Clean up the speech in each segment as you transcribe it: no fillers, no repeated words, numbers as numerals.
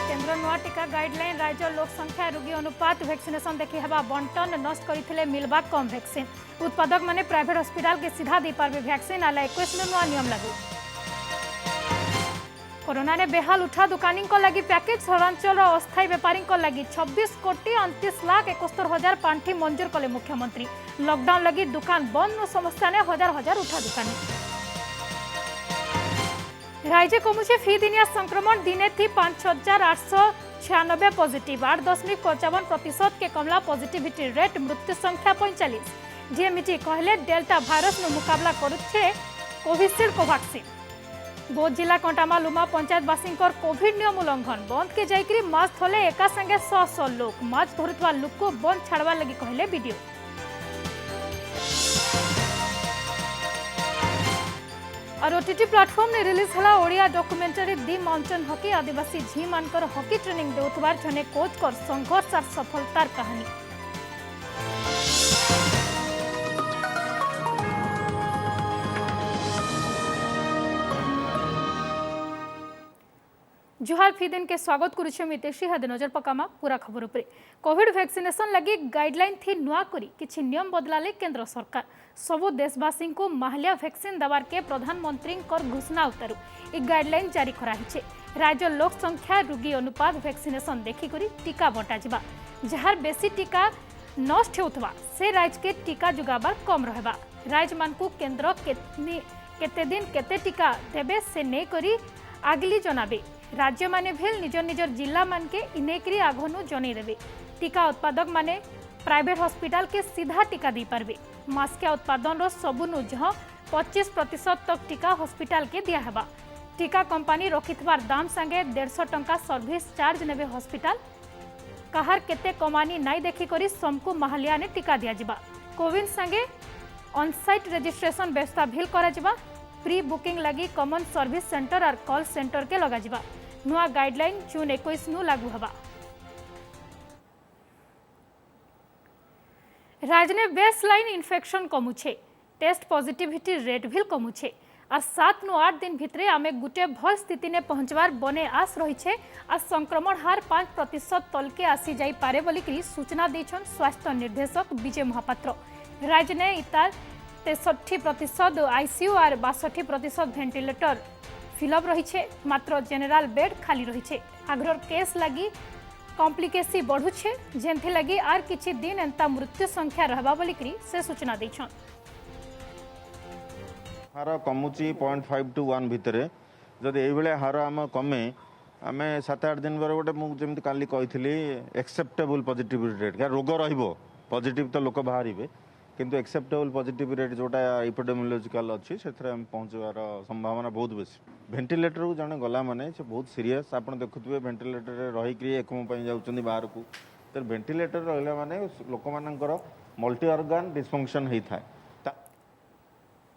केन्द्र नुआ टीका गाइडलाइन राज्य लोक संख्या रोगी अनुपात वैक्सीनेशन देखी हेबा बंटन नष्ट करथिले मिलबा कम वैक्सीन उत्पादक माने प्राइवेट हॉस्पिटल के सीधा दे पारबे वैक्सीन आला 21 नुआ नियम लागू कोरोना ने बेहाल उठा दुकानी लगी पैकेज सहरांचल अस्थायी व्यापारी लगी 26 कोटी 29,71,000 पांठि मंजूर कले मुख्यमंत्री लॉकडाउन लगी दुकान बंद समस्या ने हजार हजार उठा दुकानी राज्य कमुचे फी दिनिया संक्रमण दिने थी 5,896 पॉजिटिव 8.55% के कमला पॉजिटिविटी रेट मृत्यु संख्या 45 डीएमईटी कहले डेल्टा भाइरस नु मुकाबला करुछे कोविशील्ड कोवैक्सीन बौद्ध जिला कंटामा लुमा पंचायतवासी कोविड नियम उल्लंघन बंद के जाइकरी मास्क थले एका संगे 100 लोग मास्क धरुवा लोक को बंद छाड़वा लगी कहले वीडियो और ओटीटी प्लेटफॉर्म ने रिलीज हला ओडिया डॉक्यूमेंटरी दि माउंटेन हॉकी आदिवासी झी मानकर हॉकी ट्रेनिंग देउथबार जने कोच कर संघर्ष और सफलतार कहानी जुहार फी दिन के स्वागत करुछे मितेशी हद नजर पकामा पूरा खबर उपरे कोविड वैक्सीनेशन लगी गाइडलाइन थी नुआ करी किछि नियम बदलाले केंद्र सरकार सबु देशवासी को माहलिया वैक्सीन दबार के प्रधानमंत्री घोषणा उतारू एक गाइडलाइन जारी कराहिछे राज्य लोक संख्या रोगी अनुपात वैक्सीनेशन देखि करी टीका बंटा जिबा जहार बेसी टीका नष्ट होतबा से राज्य के टीका जुगाबार कम रहबा राज्य मान को केंद्र केते दिन केते टीका देबे से नै करी आगली जनाबे राज्य माने भेल निजर निजर जिला मान के इनेकरी आघनु जनै देबे टीका उत्पादक माने प्राइवेट हॉस्पिटल के सीधा टीका दी पारबे मास्किया उत्पादन रो सबुनु जह 25% तक टीका हॉस्पिटल के दिया हेबा टीका कंपनी रखिथबार दाम संगे 150 टंका सर्विस चार्ज नेबे हॉस्पिटल कहार केते कमानी नाई देखि करी समकु माहलिया ने टीका दिया जिबा कोविन संगे ऑन साइट रजिस्ट्रेशन व्यवस्था भेल करा जिबा प्री बुकिंग लगी कॉमन सर्विस सेंटर और कॉल सेंटर के लगा जिबा नुआ गाइडलाइन जून 21 नु लागू हबा राज्य ने बेसलाइन इन्फेक्शन कमुछे टेस्ट पॉजिटिविटी रेट भी कमुछे और 7 नु 8 दिन भितरे आमे गुटे भल स्थिति ने पहुंचवार बने आस रही छे और संक्रमण हार 5% तलके आसी जाई पारे बोली की सूचना देछन स्वास्थ्य निर्देशक विजय महापात्र राज्य ने इतार 63% आईसीयू और 62% वेंटिलेटर फिलअप रही छे मात्र जेनरल बेड खाली रही छे आग्रह केस लगी कॉम्प्लिकेसी बढ़ुछे जेंथे लगी आर किछि दिन एंता मृत्यु संख्या रहबा बोली करी से सूचना दैछन हार कमुची 0.5 to 1 भितरे जदि एई बेले हार हम कमे आमे 7-8 दिन पर गोटे मु जेमति काली कहिथिली एक्सेप्टेबल पॉजिटिविटी रेट रोग रहिबो पॉजिटिव तो लोक बाहरिबे किंतु एक्सेप्टेबल पॉजिटिव रेट जोटा एपिडेमियोलॉजिकल अच्छी से पहुंचवार संभावना बहुत बेसी वेंटिलेटर को जड़े गला माने से बहुत सीरियस आप देखुए वेंटिलेटर रही एकम जाऊँ बाहर को तो वेंटिलेटर रहा माने लोक मानकर मल्टी ऑर्गन डिस्फंक्शन होता है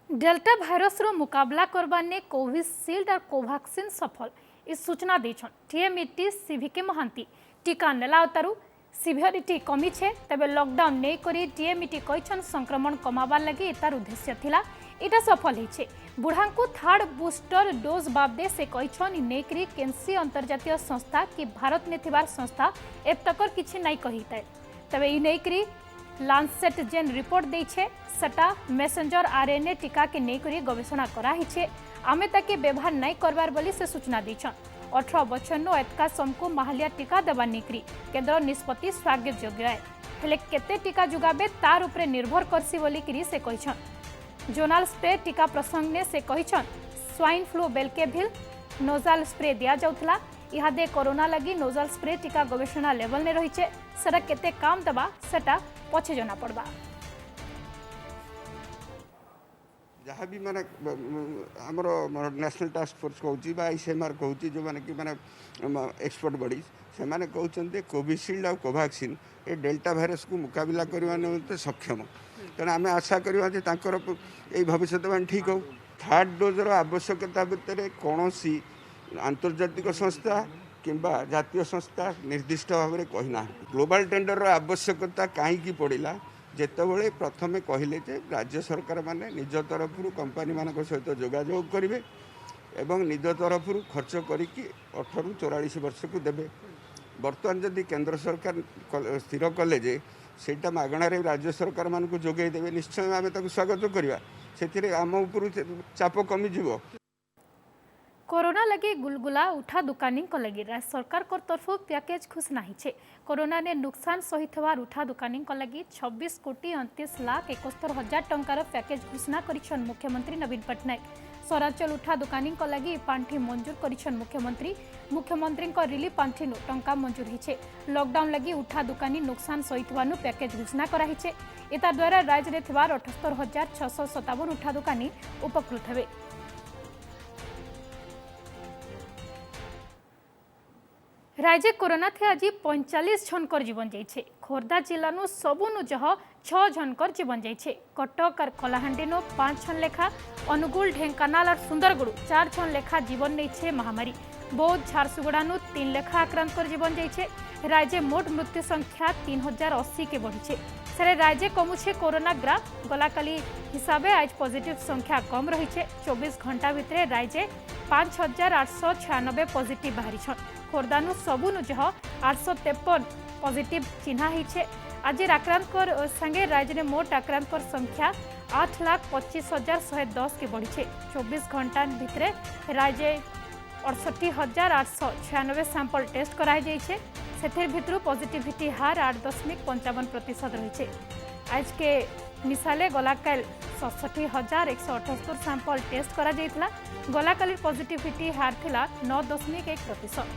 डेल्टा भाइरस रो मुकाबला करबाने कोविशील्ड और कोवैक्सीन सफल इस सूचना देछन टीएमईटी सीवीके महांती टीका नेला उतारू सिवियरिटी कमी छे तबे लॉकडाउन नै करी टीएमईटी कहिछन संक्रमण कमाबार लगी तार उद्देश्य थिला इटा सफल हिचे बुढ़ा को थर्ड बूस्टर डोज बाबदे से कहिछन नेकरी केंसी अंतर्जातीय संस्था कि भारत ने थिबार संस्था एब तकर किछि नै कहितै तबे इ नेकरी लांसेट जेन रिपोर्ट दैछे सटा मेसेंजर आरएनए टीका के नेकरी गवेषणा करा हिचे आमे ताके व्यवहार नै करबार बोली से सूचना दैछन 18 बछन एतका समको माहलिया टीका देवा निकरी केंद्र निष्पत्ति स्वागत योग्य है हेले केते टीका जुगाबे तार उपरे निर्भर करसी बोली करी से कहिछन जोनाल स्प्रे टीका प्रसंग ने से कहिछन स्वाइन फ्लू बेलकेभिल नोजाल स्प्रे दिया जाउथला इहादे कोरोना लगी नोजाल स्प्रे टीका गवेषणा लेवल ने रहिचे सेटा केते काम देबा सेटा पछे जना पड़बा जहाँ भी माने आमर नेशनल टास्क फोर्स कहूँ आईसीएमआर कहूँ जो मैंने कि माने एक्सपर्ट बॉडी से माने कहते कोविशील्ड और कोवैक्सीन ये डेल्टा भाइरस को मुकाबला करने निमंते सक्षम तेणु आम आशा करवा ये भविष्य ठीक हो थर्ड डोजर आवश्यकता भितर कौन सी आंतर्जातिक संस्था किंबा जातीय संस्था निर्दिष्ट भाव में कही ना ग्लोबल टेंडर आवश्यकता कहीं पड़ा जितेबाला प्रथमे कहले जे राज्य सरकार माने निज तरफ कंपनी मान सहित जोगाजोग करेंगे एवं निज तरफ खर्च करिकी 18 ରୁ 44 वर्ष को देवे बर्तमान जदि केंद्र सरकार स्थिर कले जे सेटा मागणार राज्य सरकार मान को जोगे देवे निश्चय आम स्वागत करवा से आम उपर चाप कमिଯିव। कोरोना लगी गुलगुला उठा दुकानी लगी राज्य सरकार को तरफ पैकेज घोषणा होइछे। कोरोना ने नुकसान सहितवार उठा दुकानी लगी 26 कोटी 29 लाख 71 हजार टंकार पैकेज घोषणा करिछन मुख्यमंत्री नवीन पट्टनायक। सौरांचल उठा दुकानी लगी पांठी मंजूर करिछन मुख्यमंत्री रिलीफ पांठी टंका मंजूर होइछे। लॉकडाउन लगी उठा दुकानी नुकसान सहितवानु पैकेज घोषणा कराइछे। एता द्वारा राज्य में 78,657 उठा दुकानी उपकृत हेबे। राज्य कोरोना थे आज 45 जनकर जीवन जाइए। खोर्धा जिल्लानु सबुनु जह 6 जनकर जीवन जाइए। कटक और कलाहांडी 5 जन लेखा, अनुगुल ढेंकानाल और सुंदरगढ़ 4 जन लेखा जीवन नहीं महामारी। बौद्ध झारसुगुड़ानु 3 लेखा आक्रांत जीवन जाइए। राज्य मोट मृत्यु संख्या 3080 के बढ़ी से राज्य कमुचे कोरोना ग्राफ गलाकाली हिसाब आज पॉजिटिव संख्या कम रही। 24 घंटा भितर राज्य 5896 पॉजिटिव बाहरी। खोर्धानु सबुनु जह 853 पॉजिटिव चिन्हा है। आज आक्रांत संगे राज्य में मोट आक्रांत संख्या 8,25,110 के बढ़ी। 24 घंटा भितर राज्य 68,896 सैंपल टेस्ट कराई से भितर पॉजिटिविटी हार 8.55% रही। आज के मिसाले गलाकाल 67,178 सैंपल टेस्ट करा जाइतला। गलाकाली पॉजिटिविटी हार थिला 9.1%।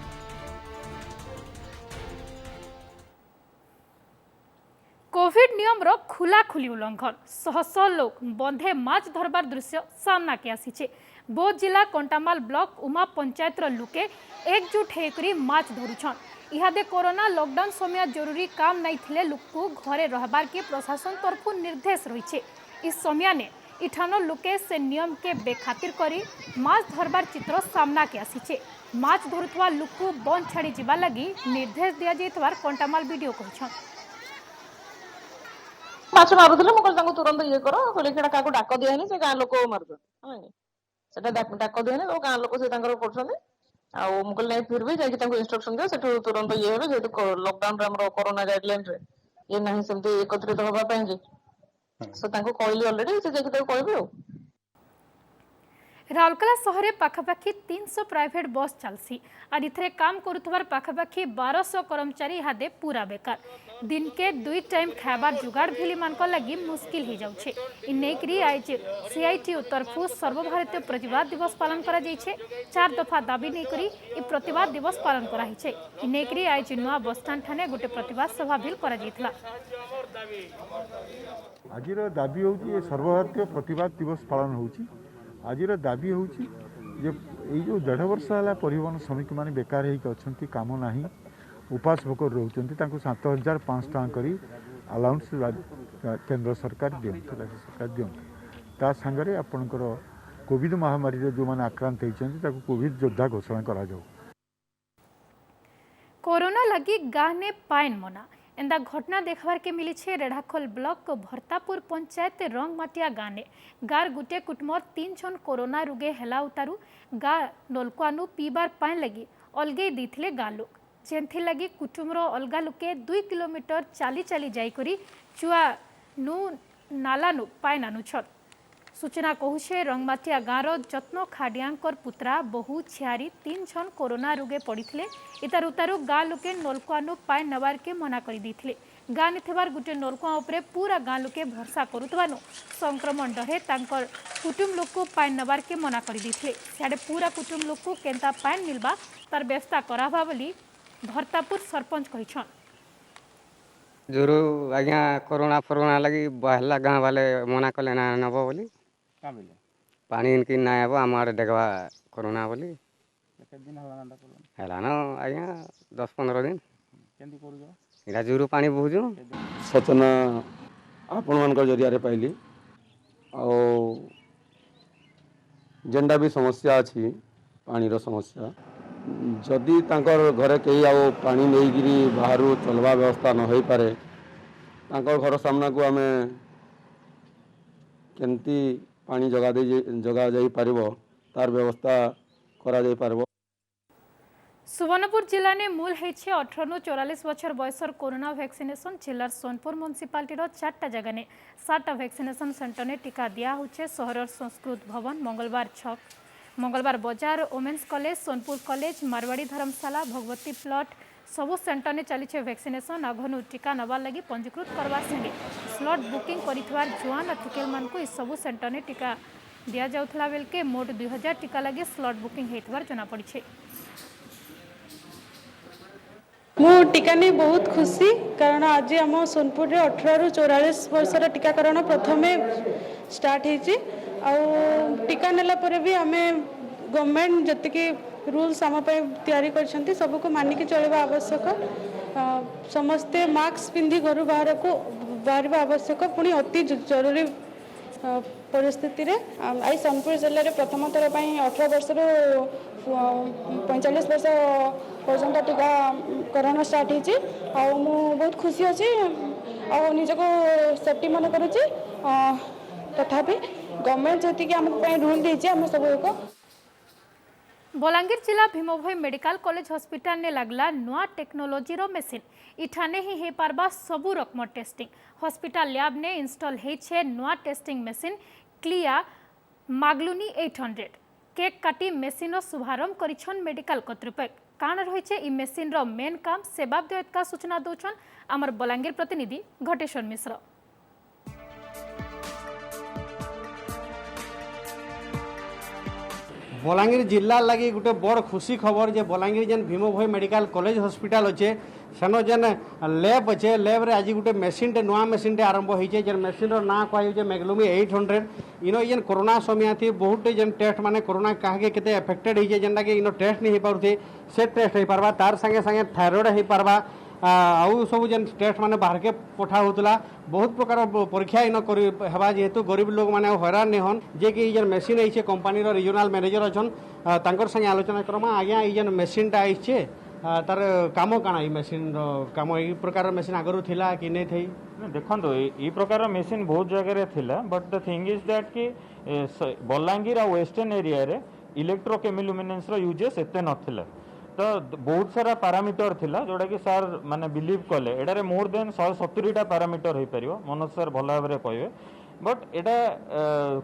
कोविड नियम रो खुला खुली उल्लंघन शह शह लोग बंधे माछ धरबार दृश्य सामना के आसी। बौद्ध जिला कंटामाल ब्लॉक उमा पंचायत रो लुके एकजुट होकर माछ धरुछन। इहादे कोरोना लॉकडाउन समय जरूरी काम नहीं थिले लोक को घरे रहबार के प्रशासन तरफ निर्देश रही। इस समय ने इठानो लुके से नियम के बेखातिर करी माछ धरबार चित्र सामना के आसी। माछ धरुवा लोक को बंद छाड़ी जिबा लगी निर्देश दिया जाइतवार कंटामाल वीडियो कहछन। माछ मारुଥିଲେ ମୁଁ କହିଲି ତାଙ୍କୁ ତୁରନ୍ତ ଇଏ କର କହିଲେ କି କାହାକୁ ଡାକ ଦିଆହେନି ସେ ଗାଁ ଲୋକ ମାରୁଛନ୍ତି ସେଟା ଡାକ ଦିଆହେନି ତ ଗାଁ ଲୋକ ସେ ତାଙ୍କର କରୁଛନ୍ତି ଆଉ ମୁଁ କହିଲି ନାଇଁ ଫିର ବି ଯାଇକି ତାଙ୍କୁ ଇନଷ୍ଟ୍ରକ୍ସନ ଦିଅ ସେଠୁ ତୁରନ୍ତ ଇଏ ହେବେ ଯେହେତୁ ଲକଡାଉନ ରେ ଆମର କରୋନା ଗାଇଡଲାଇନ ରେ ଇଏ ନାହିଁ ସେମିତି ଏକତ୍ରିତ ହବା ପାଇଁ କି ସେ ତାଙ୍କୁ କହିଲି ଅଲରେଡି ସେ ଯାଇକି ତାକୁ କହିବେ ଆଉ। राउरकेला शहर पाखापाखी 300 प्राइवेट बस चलसी और इथे काम करुथवार पाखापाखी 1200 कर्मचारी इहादे पूरा बेकार। दिन के 2 टाइम खाबार जुगाड़ भेली मानक लगी मुश्किल हो जाउछे। इनेकरी आज सीआईटीयू तरफ सर्वभारतीय प्रतिवाद दिवस पालन करा जाइछे। 4 दफा दाबी नहीं करी इ प्रतिवाद दिवस पालन करा हिछे। इनेकरी आज नुआ बस स्टैंड ठाने गोटे प्रतिवाद सभा भी करा जाइतला। आजिर दाबी होउची सर्वभारतीय प्रतिवाद दिवस पालन होउची। आजिर दाबी होउची जे एई जो 1.5 वर्ष है परिवहन श्रमिक माने बेकार होइक अछंती काम नाही उपास भोकर रहउचंती तांको 7,500 टका करी अलाउंस केंद्र सरकार दियंती राज्य सरकार दियंती ता संगरे आपनकर कोविड महामारी रे जो माने आक्रांत होइचंती ताको कोविड योद्धा घोषणा करा जाऊ। कोरोना लगी गाँ ने पाइन मना एंदा घटना देखबार के मिली छे रेढ़ाखोल ब्लॉक को भरतापुर पंचायत रंगमाटिया गाँ ने गार गुटे कुटुंबर 3 जन कोरोना रोगे हेला उतारू गाँ नलकुआनु पीबार पाइन लगी अलगे देथिले गाँ लोग जेंथि लगी कुटुंबर अलगा लोके 2 किलोमीटर चाली चाली जाइकरी चुआ नु नालानु पाइन आनुछन। सूचना कहूछे रंगमाटिया गाँर जत्न खाडियांकर पुत्रा बहु छियारी 3 जन कोरोना रोगे पड़िथिले। इतार उतारू गाँ लोके नलकुआनु पाइन नवार के मना करी देथिले। गाँ ने थेबार गुटे नलकुआ उपरे पूरा गाँ लोके भरसा करुतबानु संक्रमण डरे तांकर कुटुंब लोक को पाइन नवार के मना करी देथिले। सियाडे पूरा कुटुंब लोक को केंता पाइन मिलबा तार व्यवस्था कराबा बोली भरतापुर सरपंच कहिछन। जोरू आज्ञा कोरोना लगी बहला गाँ वाले मना कले ना नब बोली पानी इनकी ना आब आम आड़े देखवा कोरोना बोली है ना आज्ञा 10-15 दिन इला जोरू पानी बुझु सूचना आपण मान जरिया पाइली जेनटा भी समस्या अच्छी पानी रो समस्या जदि तांकर घरे कहीं आओ पानी नहीं बाहर चलवा व्यवस्था न हो पारे तांकर घर सामना को आमे केमती पानी जगा जाई पारिबो तार व्यवस्था करा जाई पारिबो। सुवर्णपुर जिला ने मूल है 18 ରୁ 44 बछर बयसर कोरोना वैक्सीनेशन जिलार सोनपुर म्युनिसिपालिटी 4टा जगह ने 7टा वैक्सीनेशन सेंटर ने टीका दिया होचे। शहर संस्कृत भवन, मंगलवार छक, मंगलवार बाजार, women's college, Sonpur college, Marwari Dharmashala, Bhagwati plot सबु सेंटर ने चली वैक्सीनेशन। आघनु टीका नबार लगी पंजीकृत करवा संगे स्लॉट बुकिंग करिथवार जुआन अथिकेल मान को सबु सेंटर ने टीका दिया जाउथला बेल के मोट 2000 टीका लगी स्लॉट बुकिंग हेतवार जना पड़ी। मु टीका नहीं बहुत खुशी कारण आज आम सोनपुर 18 ରୁ 44 वर्षर टीकाकरण प्रथमे स्टार्ट होती। टीका नेला परे भी आम गवर्नमेंट जी रूल्स आम तैयारी कर सबको मानिक चलवा आवश्यक। समस्ते मास्क पिंधि घर बाहर आवश्यक। पुणी अति जरूरी परिस्थिति रे आई सोनपुर जिले में प्रथम थर 18 वर्ष 45 वर्ष पर्यंत टीकाकरण स्टार्ट होती। बहुत खुशी अच्छी निजक सेफ्टी मन करुँच। तथापि गवर्नमेंट जी आम रूल देती आम सब एक बलांगीर जिला भीमभोई मेडिकल कॉलेज हॉस्पिटल ने लगला नुआ टेक्नोलोजी रो मशीन। इठाने ही हे पारबा सबु रकम टेस्टिंग। हॉस्पिटल लैब ने इंस्टॉल है नुआ टेस्टिंग मशीन क्लिया मागलुनी 800। केक काटी मशीन रो शुभारंभ करिछन मेडिकल कर्तृपक्ष। काण रही इ मशीन रो मेन काम सेवा देयत का सूचना दौछन आमर बलांगीर प्रतिनिधि घटेश्वर मिश्र। बलांगीर जिला लगी गोटे बड़ खुशी खबर जे बलांगीर जेन भीमभोई मेडिकल कॉलेज हॉस्पिटल अच्छे सेन जेन लैब अच्छे लैब रे आज गोटे मशीन टे नुआ मशीन टे आरंभ होइछे। जेन मशीन रो ना कहै मैग्लुमी 800। इनो जेन कोरोना समय थी बहुत जेन टेस्ट माने कोरोना काहे केते अफेक्टेड होइछे जेनटा कि इनो टेस्ट नहीं हो पारुथे से टेस्ट हो पारबा। तार संगे संगे थायराइड हो पारबा आउ सब जेन टेस्ट माने बाहर के पठा होतला। बहुत प्रकार परीक्षा इन हेबा जेहेतु गरीब लोग माने हैरान नहीं हन जे कि जेन मशीन आइछे कंपनी रो रीजनल मैनेजर अछन तांकर संगे आलोचना करमा आज्ञा ई जेन मशीन टा आइछे तार काम काना ई मशीन रो काम ई प्रकार मशीन आगरु थिला कि नै थई। देखो ई प्रकार मशीन बहुत जगह थिला but the thing is that कि बलांगीर आ वेस्टर्न एरिया रे इलेक्ट्रोकेमिलुमिनेंस रो यूजेस एते नथिला। तो बहुत सारा पैरामीटर थिला जोड़ा कि सर माने बिलीव कले एडारे मोर देन 170टा पैरामीटर हो पारिबो। मनोज सर भल भाव में कहबे बट एटा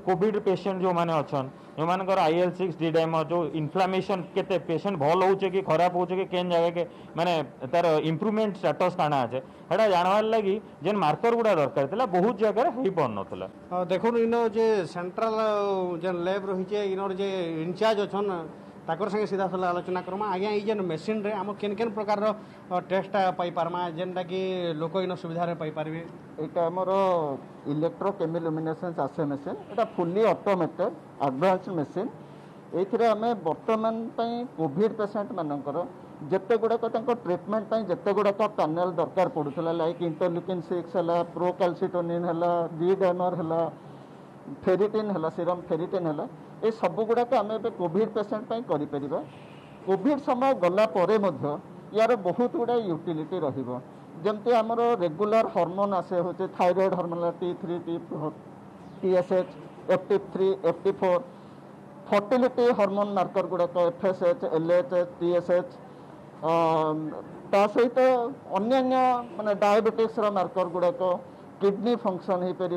कोविड पेशेंट जो माने अछन जो मानकर IL-6 डी डाइमर जो इन्फ्लामेशन केते पेशेंट भल होचे कि खराब होचे कि केन जगह के माने तार इंप्रूवमेंट स्टेटस काना আছে एटा जानवार लागि जेन मार्कर गुडा दरकार थिला बहुत जगह रे होई पन नथला। देखो इनो जे सेंट्रल जेन लैब रहिचे इनर जे इंचार्ज अछन ताकर संगे सीधा साला आलोचना करमा आज्ञा ई जेन मशीन रे हम केन केन प्रकार रो टेस्ट पाई पारमा जेनटा कि लोक इन सुविधा रे पाई पारबे। एटा हमर इलेक्ट्रोकेमिलुमिनेसेंस आसे मशीन एटा फुल्ली ऑटोमेटेड एडवांस मशीन। एथिरे हमें वर्तमान पई कोविड पेशेंट मानकर जेते गुड़ाक ट्रिटमेंट पई जेते गुड़ाक पैनल दरकार पड़ुला लाइक इंटरल्यूकिन 6 हला प्रोकैल्सिटोनिन हला डी डाइमर हला फेरिटिन हला सीरम फेरिटिन हला ए सब गुड़ाक आम ए कोविड पेशेंट करें। कोविड समय गला परे मध्य यार बहुत गुड़ा यूटिलिटी रहिबो। जमती आमर रेगुलर हार्मोन आसे होचे thyroid hormone T3 T4 TSH FT3 FT4 fertility hormone marker गुड़ाक FSH LH TSH ता सहित अन्य माने डायबिटिक्स मार्कर गुड़ाक किडनी फंक्शन हो पार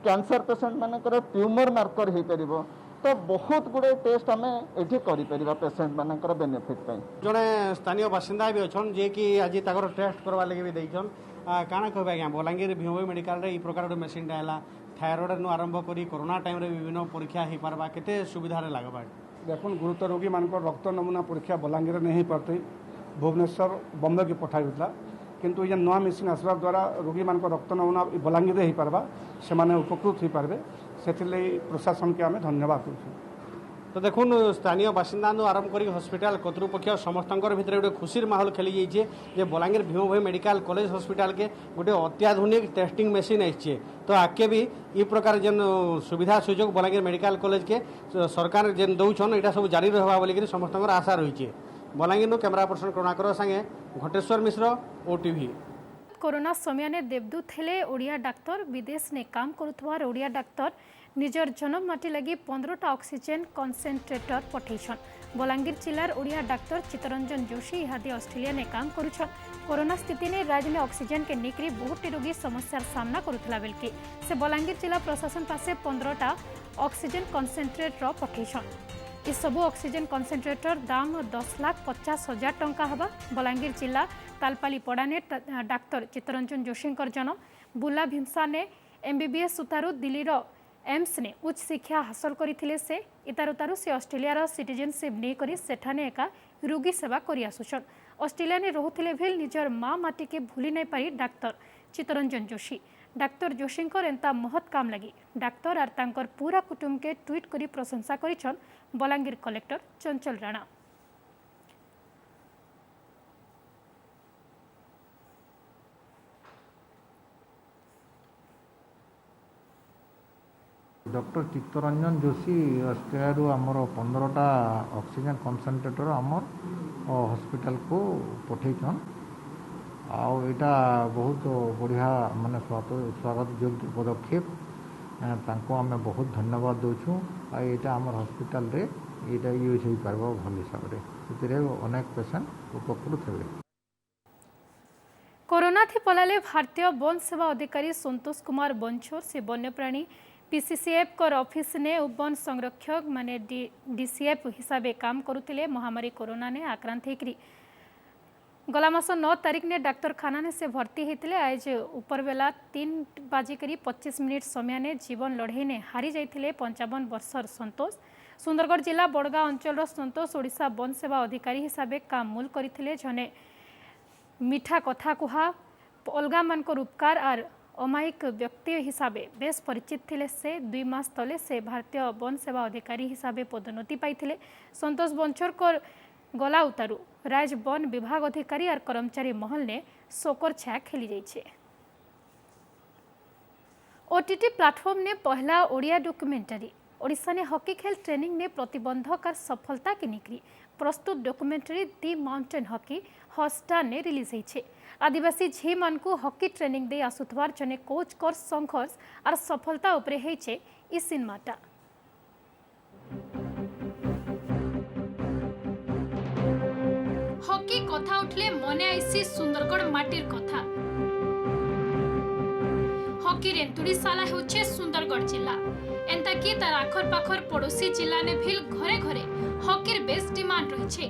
कैंसर पेशेंट मानकर ट्यूमर मार्कर हो पार। तो बहुत गुड़े टेस्ट आम ये कर पेशेंट मानकर बेनिफिट पाई। जड़े स्थानीय बासिंदा भी अच्छा जे कि आज तक टेस्ट करवा लगे भी देन काଣା कहबे आज्ञा बलांगीर भीमभोई मेडिकल रे ई प्रकार मशीन है थायराइड नु आरंभ करी कोरोना टाइम रे विभिन्न परीक्षा हो पारबा केते सुविधा रे लागबा। देखो गुरुतर रोगी मान रक्त नमूना परीक्षा बलांगीर नहीं पारते भुवनेश्वर बम्बे की पठाई होता किंतु ये नुआ मेसीन आसवा द्वारा रोगी मान रक्त नमूना बलांगीर हो पारबा से उपकृत हो पारे से प्रशासन के आम धन्यवाद करूँ। तो देखुन स्थानीय बासिंदा आरंभ कर हॉस्पिटल कर्तृपक्ष समस्त भीतर गोटे खुशी माहौल खेली जाइए जे बलांगीर भीमभोई मेडिकल कॉलेज हॉस्पिटल के गोटे अत्याधुनिक टेस्टिंग मशीन आइए। तो आगे भी ये प्रकार जेन सुविधा सुजोग बलांगीर मेडिकल कॉलेज के सरकार जेन दौन यहाँ सब जारी रहा बोलिक समस्त आशा रही है। बलांगीर कैमरा पर्सन करुणाकर संगे घटेश्वर मिश्र OTV। कोरोना समय ने देवदूत हेले ओडिया डाक्तर विदेश ने काम करुथवार ओडिया डाक्तर निजर जन्म माटी लगी 15टा ऑक्सीजन कॉन्सेंट्रेटर पठेछन। बलांगीर जिलार ओडिया डाक्तर चित्तरंजन जोशी इहादी ऑस्ट्रेलिया ने काम करुछन। कोरोना स्थिति ने राज्य में ऑक्सीजन के निकरी बहुत रोगी समस्यार सामना करुथला बेलके से बलांगीर जिला प्रशासन पासे 15टा ऑक्सीजन कॉन्सेंट्रेटर पठेछन। इ सबु ऑक्सीजन कॉन्सेंट्रेटर दाम 10,50,000 टंका हबा। बलांगीर जिला तालपाली पड़ाने डाक्तर चित्तरंजन जोशी जन्म बुला भीमसा ने MBBS सुतारू दिल्लीर एम्स ने उच्च शिक्षा हासिल करथिले से इतारुतारू से ऑस्ट्रेलिया सिटीजनशिप नहीं करी सेठाने एका रोगी सेवा करि आसुछन। ऑस्ट्रेलिया ने रहुथिले भेल निजर माँ माटी के भूली नहीं पारी डाक्तर चित्तरंजन जोशी। डाक्तर जोशींकर एंता महत् काम लगी डाक्तर आर तांकर पूरा कुटुंब के ट्वीट करी प्रशंसा करिछन बलांगीर कलेक्टर चंचल राणा। डॉक्टर चित्तरंजन जोशी ऑस्ट्रेलिया आमर 15टा ऑक्सीजन कॉन्सेंट्रेटर आमर हॉस्पिटल को पठेछन। आटा बहुत बढ़िया माने स्वागत योग्य पदक्षेप तांको आम बहुत धन्यवाद दूचु। यहाँ आम हॉस्पिटल रे यहाँ यूज हो पार भल हिसाब से अनेक पेसेंट उपकृत हे। कोरोना थी पलाले भारतीय वन सेवा अधिकारी संतोष कुमार बंछोर से वन्यप्राणी PCCF कर ऑफिस ने वन संरक्षक माने DCF हिसाब से काम करुले। महामारी कोरोना ने आक्रांत होकर गला मास 9 तारीख ने डाक्तरखाना ने से भर्ती होते। आज उपरबेला 3:25 समय ने जीवन लड़े ने हारी जाते 55 वर्षर संतोष। सुंदरगढ़ जिला बड़गांव अंचल संतोष ओडिशा वन सेवा अधिकारी हिसाब से काम मूल करते। जने मीठा कथा कुहा अलगा मानकर उपकार और अमायिक व्यक्ति हिसाब से बेस परिचित थे से 2 मास तले से भारतीय वन सेवा अधिकारी हिसाब से पदोन्नति पाइथिले। संतोष बंछोर गला उतारू राज वन विभाग अधिकारी और कर्मचारी महल ने शोकर छाया खेली जाइए। OTT प्लाटफॉर्म ने पहला ओडिया डॉक्यूमेंटरी ओडिशा ने हॉकी खेल ट्रेनिंग ने प्रतिबंधक और सफलता की निकली प्रस्तुत डॉक्यूमेंटरी दी माउंटेन हॉकी हॉटस्टार ने रिलीज होइछे। आदिवासी झी मान को हॉकी ट्रेनिंग दे आसुथवार जने कोच कर संघर्ष और सफलता उपरे होइछे इ सिनेमाटा। हॉकी कथा उठले मने आइसी सुंदरगढ़ माटीर कथा। हॉकी रेंतुड़ीशाला होचे सुंदरगढ़ जिला एंता कि तार आखर पाखर पड़ोसी जिला ने भी घरे घरे हॉकीर बेस डिमांड रहिछे।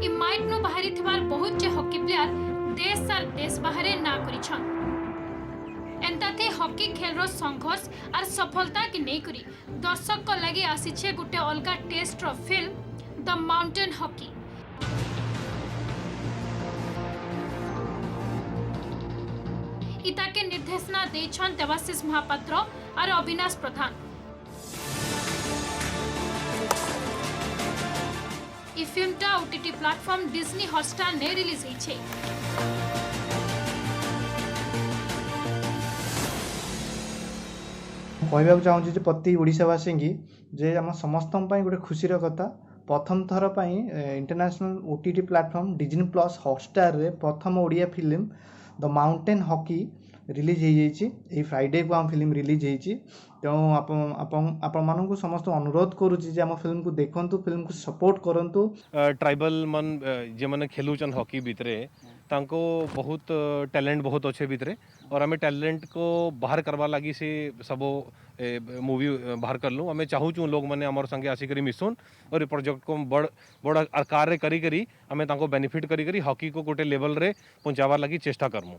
इ माइट नु बाहरी थिबार बहुत जे हॉकी प्लेयर देश और देश बाहरे ना करिछन। एंता थे हॉकी खेल रो संघर्ष और सफलता की नहीं करी दर्शक को लगे आसीछे गुटे अलगा टेस्ट रो फिल्म द माउंटेन हॉकी। इता के निर्देशना देछन देवाशीष महापात्र और अविनाश प्रधान। इ फिल्मटा OTT प्लाटफॉर्म डिज्नी हॉटस्टार ने रिलीज होइछे। कहवाक चाहूँ प्रति ओडिशावासी की जे आम समस्त गोटे खुशी कथा प्रथम थर international OTT platform Disney plus Hotstar रे प्रथम Odia film the mountain hockey release हो फ्राइडे को आम फिल्म रिलीज हो। तेणु आपण मानू समस्त अनुरोध करुच्ची आम फिल्म को देखु फिल्म को सपोर्ट करूँ। ट्राइबल मन जे मैंने खेलुचन हॉकी भितरे तांको बहुत टैलेंट बहुत अच्छे भितरे और आम टैलेंट को बाहर करवा लगी से सब मूवी बाहर कर लूँ। आम चाहूँ लोग मैंने आमर संगे आसिक मिसुन और ये प्रोजेक्ट को बड़ बड़ आकार करी आम बेनिफिट करी हॉकी को गोटे लेवल रे पहुँचावार लगी चेष्टा करमु।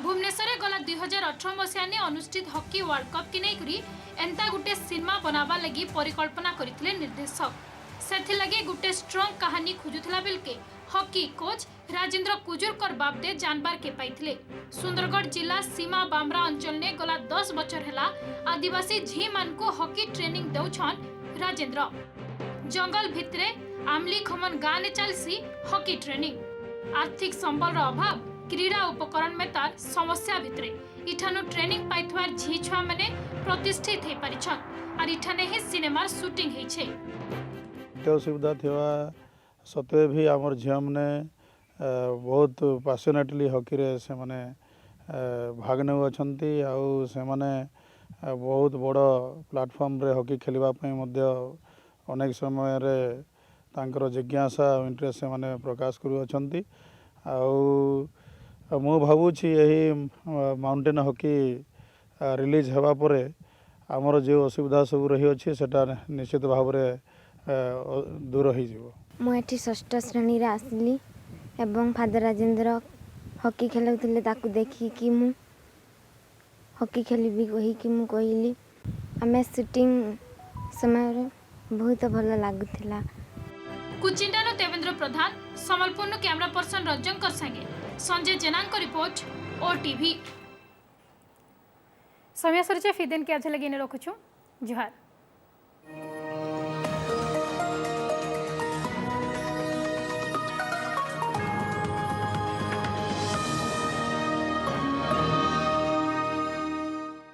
भुवनेश्वर गला 2018 मसीहा ने अनुष्ठित हॉकी वर्ल्ड कप की नहीं करी एंता गुटे सिनेमा बनावा लगी परिकल्पना करथिले निर्देशक। सेथि लगे गुटे स्ट्रॉन्ग कहानी खोजुथला बेलके हॉकी कोच राजेंद्र कुजुरकर बाबदे जानबार के पाइथिले। सुंदरगढ़ जिला सीमा बामरा अंचल ने गला 10 बछर हेला आदिवासी झी मान को हॉकी ट्रेनिंग दउछन राजेंद्र। जंगल भितरे आमली खमन गाँ ने चलसी हॉकी ट्रेनिंग। आर्थिक संबल अभाव क्रीड़ा उपकरण में तार समस्या भितरे इठानु ट्रेनिंग पाइथवार झी छुआ माने प्रतिष्ठित हे परिछन और इठाने ही सिनेमार शूटिंग हेछे। तो सुविधा थिवा सत्वे भी आमर झील मैंने बहुत पैशनेटली हॉकी रे से माने भाग नेउछंती आउ से माने बहुत बड़ प्लेटफॉर्म रे हॉकी खेलिबा पई मध्य अनेक समय रे तांकर जिज्ञासा इंटरेस्ट से माने प्रकाश करू अछंती आउ मु भाबुछि यही माउंटेन हॉकी रिलीज हेबा परे आमर जो असुविधा सब रही अछि सेटा निश्चित भाव रे दूर हो जिवो। मु एठी षष्ठ श्रेणी रे आसली एवं फादर राजेंद्र हॉकी खेलुଥିଲେ ताकू देखिकी मु हॉकी खेलिबी कहिकी मु कहली आमे शूटिंग समय रे बहुत भल लागुथिला। कुचिंडानो देवेंद्र प्रधान समलपुर कैमरा पर्सन रंजन संगे संजय जेनान को रिपोर्ट ओटीवी। समय सर फिदेन के आज लगे रखुछु जुहार।